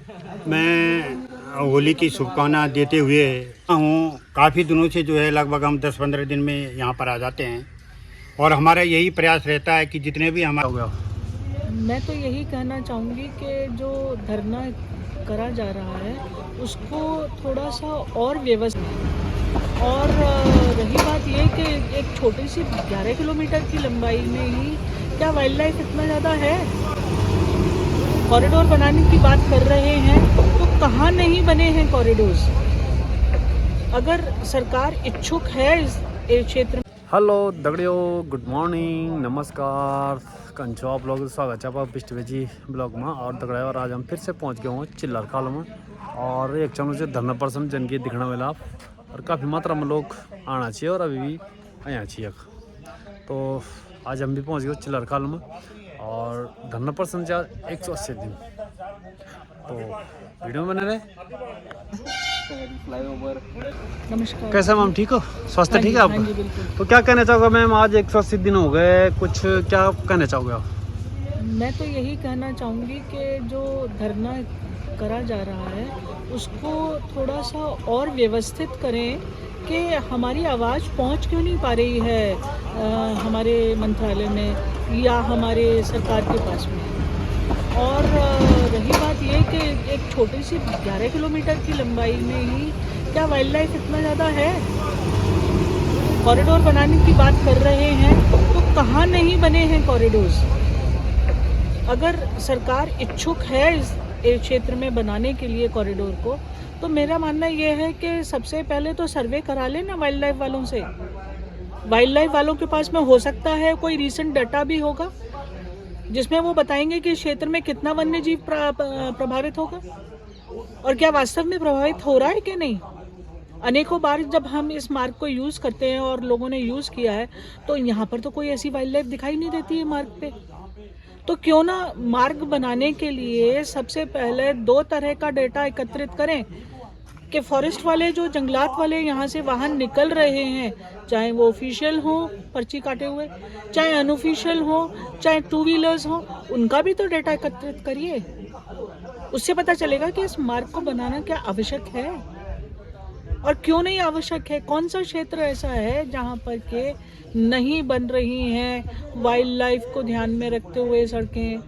मैं होली की शुभकामना देते हुए हूँ। काफ़ी दिनों से जो है लगभग हम 10-15 दिन में यहाँ पर आ जाते हैं और हमारा यही प्रयास रहता है कि जितने भी हमारा हो गया। मैं तो यही कहना चाहूँगी कि जो धरना करा जा रहा है उसको थोड़ा सा और व्यवस्थित और रही बात ये कि एक छोटी सी 11 किलोमीटर की लंबाई में ही क्या वाइल्ड लाइफ इतना ज़्यादा है। कॉरिडोर बनाने की बात कर रहे हैं तो कहाँ नहीं बने हैं कॉरिडोर्स। अगर सरकार इच्छुक है इस क्षेत्र में। हेलो दगड़ियों, गुड मॉर्निंग, नमस्कार कंचो आप लोग स्वागत है आप पिस्टवेजी ब्लॉग में। और दगड़ियों और आज हम फिर से पहुंच गए हूँ चिल्लर खाल में और एक चैनल से धरना पर्सन जिनकी दिखने वाला और काफ़ी मात्रा में लोग आना चाहिए और अभी भी आया चाहिए। तो आज हम भी पहुँच गए चिल्लर खाल में और धरना पर्सन चार 180 दिन। तो वीडियो में बने रहे। नमस्कार। कैसे मैम, ठीक हो? स्वास्थ्य ठीक है हाँ आपका? जी बिल्कुल। तो क्या कहना चाहोगे मैम, आज 180 दिन हो गए, कुछ क्या कहना चाहोगे आप? मैं तो यही कहना चाहूँगी कि जो धरना करा जा रहा है उसको थोड़ा सा और व्यवस्थित करें कि हमारी आवाज़ पहुँच क्यों नहीं पा रही है हमारे मंत्रालय में या हमारे सरकार के पास में। और रही बात ये कि एक छोटी सी 11 किलोमीटर की लंबाई में ही क्या वाइल्ड लाइफ इतना ज़्यादा है। कॉरिडोर बनाने की बात कर रहे हैं तो कहाँ नहीं बने हैं कॉरिडोर्स। अगर सरकार इच्छुक है इस क्षेत्र में बनाने के लिए कॉरिडोर को, तो मेरा मानना ये है कि सबसे पहले तो सर्वे करा लेना वाइल्ड लाइफ वालों से। वाइल्ड लाइफ वालों के पास में हो सकता है कोई रीसेंट डाटा भी होगा जिसमें वो बताएंगे कि क्षेत्र में कितना वन्य जीव प्रभावित होगा और क्या वास्तव में प्रभावित हो रहा है कि नहीं। अनेकों बार जब हम इस मार्ग को यूज़ करते हैं और लोगों ने यूज़ किया है तो यहाँ पर तो कोई ऐसी वाइल्ड लाइफ दिखाई नहीं देती है मार्ग पे। तो क्यों ना मार्ग बनाने के लिए सबसे पहले 2 तरह का डेटा एकत्रित करें कि फॉरेस्ट वाले जो जंगलात वाले यहाँ से वाहन निकल रहे हैं, चाहे वो ऑफिशियल हो पर्ची काटे हुए, चाहे अनऑफिशियल हो, चाहे 2 व्हीलर्स हो, उनका भी तो डेटा एकत्रित करिए। उससे पता चलेगा कि इस मार्ग को बनाना क्या आवश्यक है और क्यों नहीं आवश्यक है। कौन सा क्षेत्र ऐसा है जहाँ पर के नहीं बन रही हैं वाइल्ड लाइफ को ध्यान में रखते हुए सड़कें,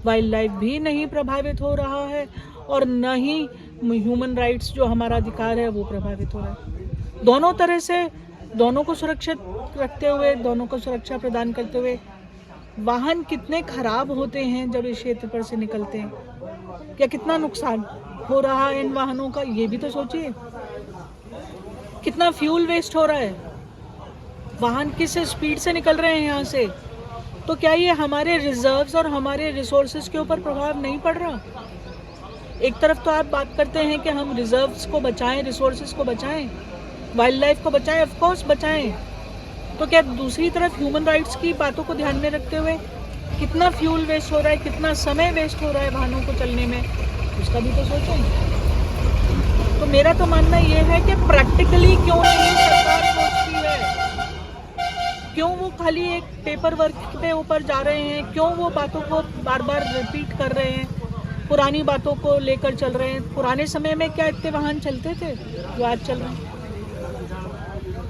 वाइल्ड लाइफ भी नहीं प्रभावित हो रहा है और न ही ह्यूमन राइट्स जो हमारा अधिकार है वो प्रभावित हो रहा है। दोनों तरह से दोनों को सुरक्षित रखते हुए, दोनों को सुरक्षा प्रदान करते हुए वाहन कितने खराब होते हैं जब इस क्षेत्र पर से निकलते हैं, क्या कितना नुकसान हो रहा है इन वाहनों का, ये भी तो सोचिए। कितना फ्यूल वेस्ट हो रहा है, वाहन किस स्पीड से निकल रहे हैं यहाँ से। तो क्या ये हमारे रिजर्व्स और हमारे रिसोर्सेज के ऊपर प्रभाव नहीं पड़ रहा। एक तरफ तो आप बात करते हैं कि हम रिजर्व्स को बचाएं, रिसोर्सेज को बचाएं, वाइल्ड लाइफ को बचाएं, ऑफ कोर्स बचाएं, तो क्या दूसरी तरफ ह्यूमन राइट्स की बातों को ध्यान में रखते हुए कितना फ्यूल वेस्ट हो रहा है, कितना समय वेस्ट हो रहा है वाहनों को चलने में, उसका भी तो सोचें। तो मेरा तो मानना ये है कि प्रैक्टिकली क्यों नहीं सरकार सोचती है, क्यों वो खाली एक पेपर वर्क पे ऊपर जा रहे हैं, क्यों वो बातों को बार बार रिपीट कर रहे हैं, पुरानी बातों को लेकर चल रहे हैं। पुराने समय में क्या इतने वाहन चलते थे जो आज चल रहे हैं?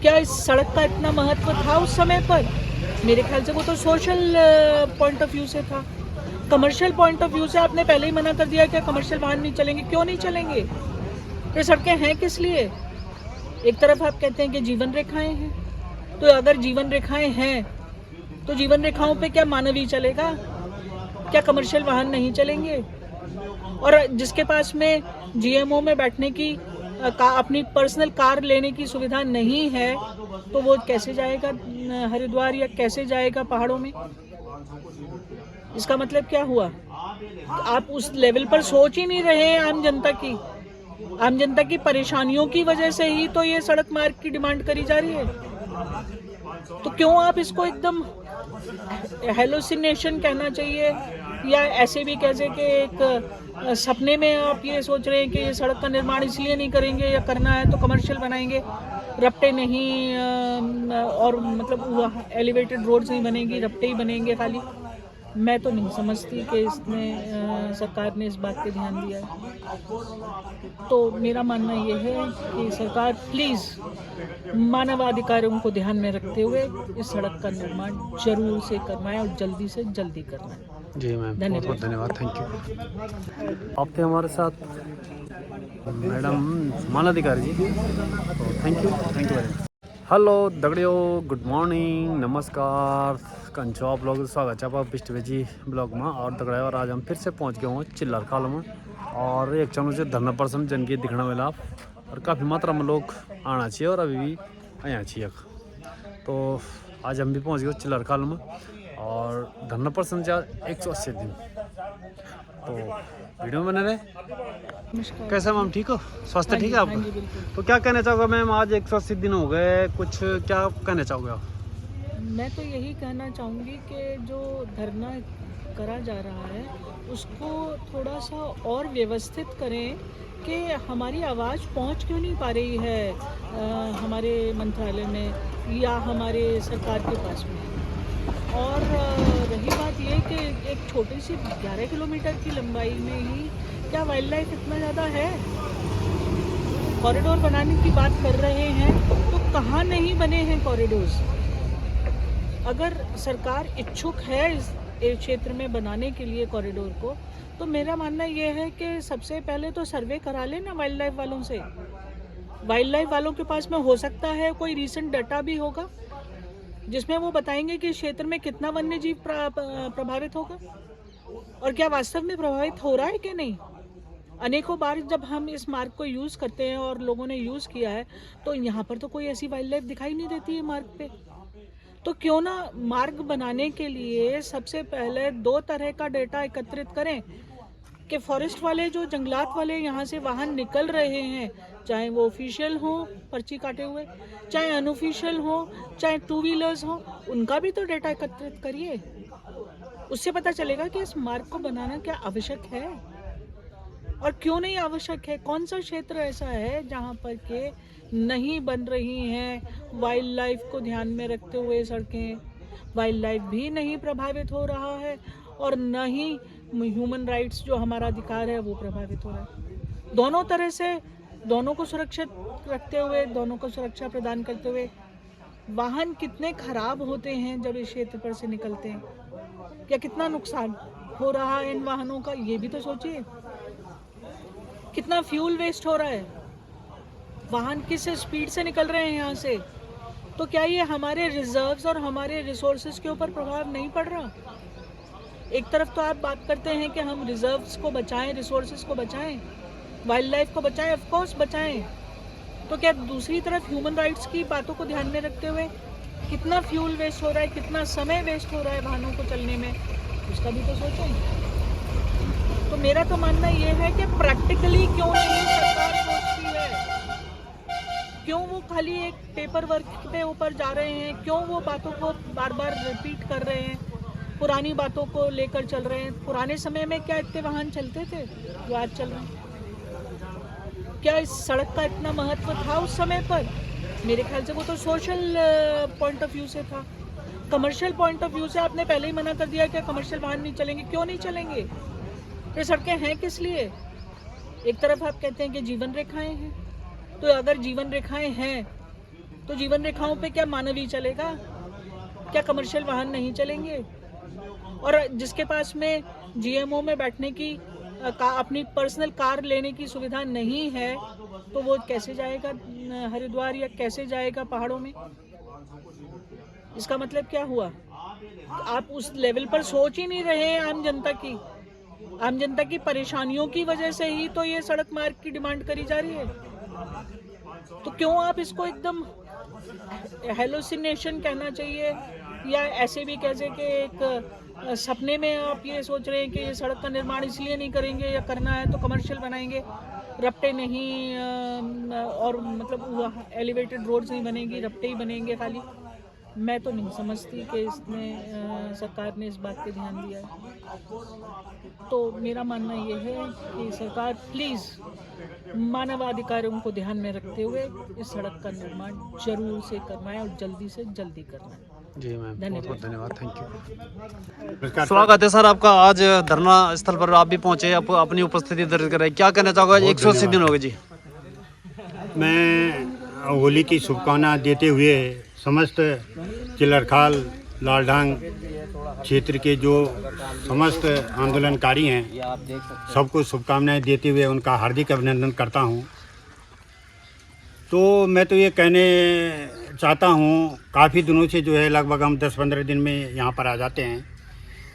क्या इस सड़क का इतना महत्व था उस समय पर? मेरे ख्याल से वो तो सोशल पॉइंट ऑफ व्यू से था। कमर्शियल पॉइंट ऑफ व्यू से आपने पहले ही मना कर दिया कि कमर्शियल वाहन नहीं चलेंगे। क्यों नहीं चलेंगे? ये सड़कें हैं किस लिए? एक तरफ आप कहते हैं कि जीवन रेखाएं हैं, तो अगर जीवन रेखाएं हैं तो जीवन रेखाओं पे क्या मानवीय चलेगा? क्या कमर्शियल वाहन नहीं चलेंगे? और जिसके पास में जीएमओ में बैठने की अपनी पर्सनल कार लेने की सुविधा नहीं है तो वो कैसे जाएगा हरिद्वार या कैसे जाएगा पहाड़ों में? इसका मतलब क्या हुआ? आप उस लेवल पर सोच ही नहीं रहे हैं आम जनता की परेशानियों की वजह से ही तो ये सड़क मार्ग की डिमांड करी जा रही है। तो क्यों आप इसको एकदम हेलुसिनेशन कहना चाहिए या ऐसे भी कैसे कि एक सपने में आप ये सोच रहे हैं कि ये सड़क का निर्माण इसलिए नहीं करेंगे या करना है तो कमर्शियल बनाएंगे, रपटे नहीं और मतलब एलिवेटेड रोड्स नहीं बनेंगी, रपटे ही बनेंगे खाली। मैं तो नहीं समझती कि इसमें सरकार ने इस बात पे ध्यान दिया है। तो मेरा मानना ये है कि सरकार प्लीज़ मानवाधिकारों को ध्यान में रखते हुए इस सड़क का निर्माण जरूर से करवाएं और जल्दी से जल्दी करवाएं। जी मैम, बहुत बहुत धन्यवाद, थैंक यू। आप थे हमारे साथ मैडम मालाधिकारी जी, तो thank you very much. Hello दगड़ियों, गुड मॉर्निंग, नमस्कार, कंचो आप लोग स्वागत है आप पिस्ट वेजी ब्लॉग में। और दगड़ा और आज हम फिर से पहुंच गए हूँ चिल्लर खाल में। और एक चैनल से 10% जनकी दिखने वाला आप और काफ़ी मात्रा में लोग आना चाहिए और अभी भी आया चाहिए। तो आज हम भी पहुंच गए चिल्लर खाल में और 10% 180 दिन। तो वीडियो में बने रहे। कैसे मैम, ठीक हो? स्वास्थ्य ठीक है आपका? हाँ जी, बिल्कुल। तो क्या कहना चाहोगे मैम, आज 180 दिन हो गए, कुछ क्या कहना चाहोगे आप? मैं तो यही कहना चाहूँगी कि जो धरना करा जा रहा है उसको थोड़ा सा और व्यवस्थित करें कि हमारी आवाज़ पहुँच क्यों नहीं पा रही है हमारे मंत्रालय में या हमारे सरकार के पास में। और रही बात ये कि एक छोटी सी 11 किलोमीटर की लंबाई में ही क्या वाइल्ड लाइफ इतना ज़्यादा है? कॉरिडोर बनाने की बात कर रहे हैं तो कहाँ नहीं बने हैं कॉरिडोर्स? अगर सरकार इच्छुक है इस क्षेत्र में बनाने के लिए कॉरिडोर को, तो मेरा मानना ये है कि सबसे पहले तो सर्वे करा लेना वाइल्ड लाइफ वालों से। वाइल्ड लाइफ वालों के पास में हो सकता है कोई रीसेंट डाटा भी होगा जिसमें वो बताएंगे कि क्षेत्र में कितना वन्य जीव प्रभावित होगा और क्या वास्तव में प्रभावित हो रहा है कि नहीं। अनेकों बार जब हम इस मार्ग को यूज़ करते हैं और लोगों ने यूज़ किया है तो यहाँ पर तो कोई ऐसी वाइल्ड लाइफ दिखाई नहीं देती है मार्ग पे। तो क्यों ना मार्ग बनाने के लिए सबसे पहले 2 तरह का डेटा एकत्रित करें कि फॉरेस्ट वाले जो जंगलात वाले यहाँ से वाहन निकल रहे हैं, चाहे वो ऑफिशियल हो पर्ची काटे हुए, चाहे अनऑफिशियल हो, चाहे 2 व्हीलर्स हो, उनका भी तो डेटा एकत्रित करिए। उससे पता चलेगा कि इस मार्ग को बनाना क्या आवश्यक है और क्यों नहीं आवश्यक है। कौन सा क्षेत्र ऐसा है जहाँ पर के नहीं बन रही हैं वाइल्ड लाइफ को ध्यान में रखते हुए सड़कें, वाइल्ड लाइफ भी नहीं प्रभावित हो रहा है और न ही ह्यूमन राइट्स जो हमारा अधिकार है वो प्रभावित हो रहा है। दोनों तरह से दोनों को सुरक्षित रखते हुए, दोनों को सुरक्षा प्रदान करते हुए वाहन कितने खराब होते हैं जब इस क्षेत्र पर से निकलते हैं, क्या कितना नुकसान हो रहा है इन वाहनों का, ये भी तो सोचिए। कितना फ्यूल वेस्ट हो रहा है, वाहन किस स्पीड से निकल रहे हैं यहाँ से। तो क्या ये हमारे रिजर्व्स और हमारे रिसोर्सेज के ऊपर प्रभाव नहीं पड़ रहा? एक तरफ तो आप बात करते हैं कि हम रिजर्व्स को बचाएं, रिसोर्सेज को बचाएं, वाइल्ड लाइफ को बचाएं, ऑफ कोर्स बचाएं। तो क्या दूसरी तरफ ह्यूमन राइट्स की बातों को ध्यान में रखते हुए कितना फ्यूल वेस्ट हो रहा है, कितना समय वेस्ट हो रहा है वाहनों को चलने में, उसका भी तो सोचें। तो मेरा तो मानना ये है कि प्रैक्टिकली क्यों नहीं सरकार सोचती है, क्यों वो खाली एक पेपर वर्क पे ऊपर जा रहे हैं, क्यों वो बातों को बार बार रिपीट कर रहे हैं, पुरानी बातों को लेकर चल रहे हैं। पुराने समय में क्या इतने वाहन चलते थे जो आज चल रहे हैं? क्या इस सड़क का इतना महत्व था उस समय पर? मेरे ख्याल से वो तो सोशल पॉइंट ऑफ व्यू से था। कमर्शियल पॉइंट ऑफ व्यू से आपने पहले ही मना कर दिया कि कमर्शियल वाहन नहीं चलेंगे। क्यों नहीं चलेंगे? ये सड़कें हैं किस लिए? एक तरफ आप कहते हैं कि जीवन रेखाएं हैं, तो अगर जीवन रेखाएं हैं तो जीवन रेखाओं पे क्या मानवीय चलेगा? क्या कमर्शियल वाहन नहीं चलेंगे? और जिसके पास में जीएमओ में बैठने की अपनी पर्सनल कार लेने की सुविधा नहीं है तो वो कैसे जाएगा हरिद्वार या कैसे जाएगा पहाड़ों में? इसका मतलब क्या हुआ? आप उस लेवल पर सोच ही नहीं रहे हैं आम जनता की परेशानियों की वजह से ही तो ये सड़क मार्ग की डिमांड करी जा रही है। तो क्यों आप इसको एकदम हेलुसिनेशन कहना चाहिए या ऐसे भी कैसे कि एक सपने में आप ये सोच रहे हैं कि ये सड़क का निर्माण इसलिए नहीं करेंगे या करना है तो कमर्शियल बनाएंगे, रपटे नहीं और मतलब एलिवेटेड रोड्स नहीं बनेंगी, रपटे ही बनेंगे खाली। मैं तो नहीं समझती कि इसमें सरकार ने इस बात पे ध्यान दिया है। तो मेरा मानना ये है कि सरकार प्लीज़ मानवाधिकारों को ध्यान में रखते हुए इस सड़क का निर्माण जरूर से करवाएं और जल्दी से जल्दी करवाएं। जी मैम, बहुत बहुत धन्यवाद, थैंक यू। नमस्कार सर। स्वागत है सर आपका। आज धरना स्थल पर आप भी पहुंचे, आप अपनी उपस्थिति दर्ज कराई, क्या कहना चाहोगे? 180 दिन हो गए जी। मैं होली की शुभकामना देते हुए समस्त चिल्लरखाल लालढांग क्षेत्र के जो समस्त आंदोलनकारी हैं सबको शुभकामनाएं देते हुए उनका हार्दिक अभिनंदन करता हूं। तो मैं तो ये कहने चाहता हूं, काफ़ी दिनों से जो है लगभग हम 10-15 दिन में यहाँ पर आ जाते हैं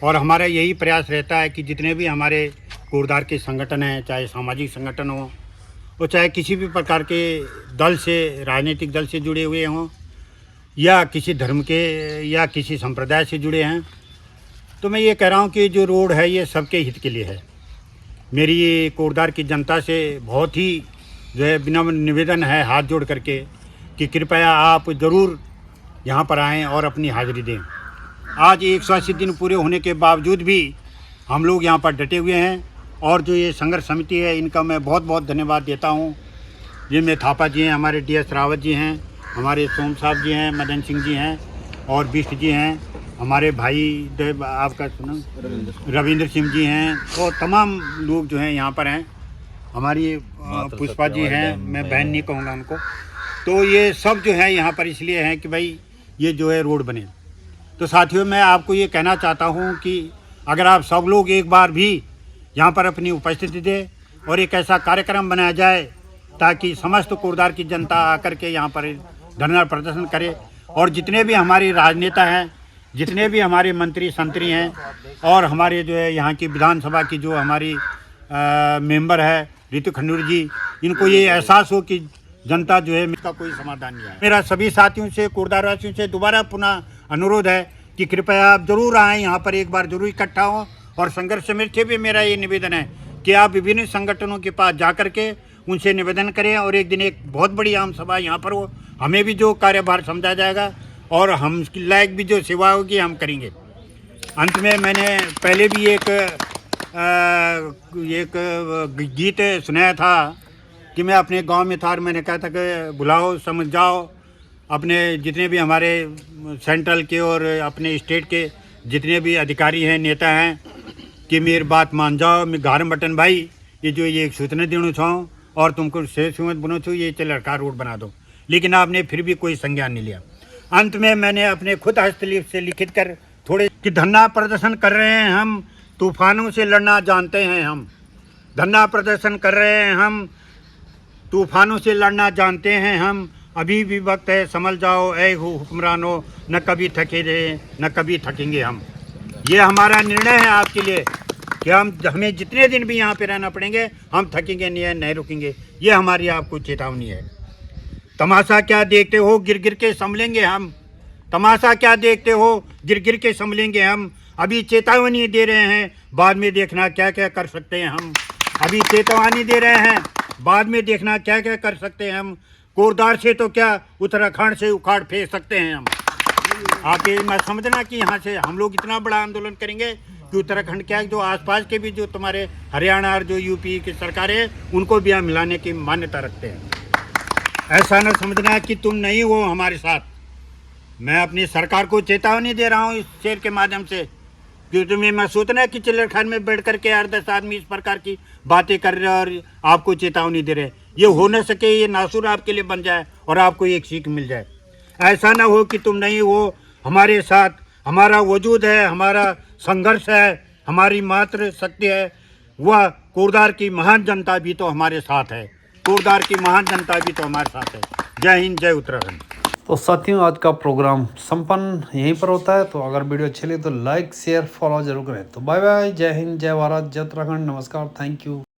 और हमारा यही प्रयास रहता है कि जितने भी हमारे कोरदार के संगठन हैं, चाहे सामाजिक संगठन हो और चाहे किसी भी प्रकार के दल से, राजनीतिक दल से जुड़े हुए हों या किसी धर्म के या किसी संप्रदाय से जुड़े हैं, तो मैं ये कह रहा हूँ कि जो रोड है ये सबके हित के लिए है। मेरी ये कोरदार की जनता से बहुत ही जो है विनम्र निवेदन है हाथ जोड़ करके कि कृपया आप ज़रूर यहाँ पर आएँ और अपनी हाज़िरी दें। आज 180 दिन पूरे होने के बावजूद भी हम लोग यहाँ पर डटे हुए हैं और जो ये संघर्ष समिति है इनका मैं बहुत बहुत धन्यवाद देता हूँ। जिनमें थापा जी हैं, हमारे DS रावत जी हैं, हमारे सोम साहब जी हैं, मदन सिंह जी हैं और बिष्ट जी हैं, हमारे भाई आपका सुना रविंद्र सिंह जी हैं और तमाम लोग जो हैं यहाँ पर हैं। हमारी पुष्पा जी हैं, मैं बहन नहीं कहूँगा उनको। तो ये सब जो है यहाँ पर इसलिए हैं कि भाई ये जो है रोड बने। तो साथियों, मैं आपको ये कहना चाहता हूँ कि अगर आप सब लोग एक बार भी यहाँ पर अपनी उपस्थिति दें और एक ऐसा कार्यक्रम बनाया जाए ताकि समस्त कोरदार की जनता आकर के यहाँ पर धरना प्रदर्शन करे और जितने भी हमारे राजनेता हैं, जितने भी हमारे मंत्री संतरी हैं और हमारे जो है यहाँ की विधानसभा की जो हमारी मेंबर है रितु खंडूर जी, इनको ये एहसास हो कि जनता जो है इसका कोई समाधान नहीं है। मेरा सभी साथियों से, कोरदार वासियों से दोबारा पुनः अनुरोध है कि कृपया आप जरूर आएँ, यहाँ पर एक बार जरूर इकट्ठा हों और संघर्ष समिति भी मेरा ये निवेदन है कि आप विभिन्न संगठनों के पास जा कर के उनसे निवेदन करें और एक दिन एक बहुत बड़ी आम सभा यहाँ पर हो। हमें भी जो कार्यभार समझा जाएगा और हम लायक भी जो सेवा होगी हम करेंगे। अंत में मैंने पहले भी एक गीत सुनाया था कि मैं अपने गांव में था और मैंने कहा था कि बुलाओ समझ जाओ अपने जितने भी हमारे सेंट्रल के और अपने स्टेट के जितने भी अधिकारी हैं, नेता हैं, कि मेरी बात मान जाओ। मैं घर बटन भाई ये जो ये सूचना देना चाहूँ और तुमको शेष बनो छो ये चिल्लरखाल रोड बना दो, लेकिन आपने फिर भी कोई संज्ञान नहीं लिया। अंत में मैंने अपने खुद हस्तलिपि से लिखित कर थोड़े कि धरना प्रदर्शन कर रहे हैं हम, तूफानों से लड़ना जानते हैं हम। धरना प्रदर्शन कर रहे हैं हम, तूफानों से लड़ना जानते हैं हम। अभी भी वक्त है, संभल जाओ ऐ हुक्मरानों, न कभी थके रहे न कभी थकेंगे हम। ये हमारा निर्णय है आपके लिए कि हमें जितने दिन भी यहाँ पे रहना पड़ेंगे हम थकेंगे नहीं रुकेंगे। ये हमारी आपको चेतावनी है। तमाशा क्या देखते हो, गिर गिर के संभलेंगे हम। तमाशा क्या देखते हो, गिर गिर के संभलेंगे हम। अभी चेतावनी दे रहे हैं, बाद में देखना क्या क्या कर सकते हैं हम। अभी चेतावनी दे रहे हैं, बाद में देखना क्या क्या कर सकते हैं हम। कोरदार से तो क्या उत्तराखंड से उखाड़ फेंक सकते हैं हम। आप ये मत समझना कि यहाँ से हम लोग इतना बड़ा आंदोलन करेंगे कि उत्तराखंड क्या जो आसपास के भी जो तुम्हारे हरियाणा और जो यूपी की सरकारें हैं उनको भी हम मिलाने की मान्यता रखते हैं। ऐसा न समझना कि तुम नहीं हो हमारे साथ। मैं अपनी सरकार को चेतावनी दे रहा हूँ इस शेर के माध्यम से कि तुम्हें मैं सोचना है कि चिल्लरखाल में बैठ करके 8-10 आदमी इस प्रकार की बातें कर रहे हैं और आपको चेतावनी दे रहे हैं। ये हो न सके, ये नासूर आपके लिए बन जाए और आपको एक सीख मिल जाए। ऐसा ना हो कि तुम नहीं हो हमारे साथ। हमारा वजूद है, हमारा संघर्ष है, हमारी मात्र शक्ति है। वह कोरदार की महान जनता भी तो हमारे साथ है। कोरदार की महान जनता भी तो हमारे साथ है। जय हिंद, जय उत्तराखंड। तो साथियों, आज का प्रोग्राम संपन्न यहीं पर होता है। तो अगर वीडियो अच्छी लगे तो लाइक शेयर फॉलो जरूर करें। तो बाय बाय, जय हिंद, जय भारत, जय उत्तराखंड, नमस्कार, थैंक यू।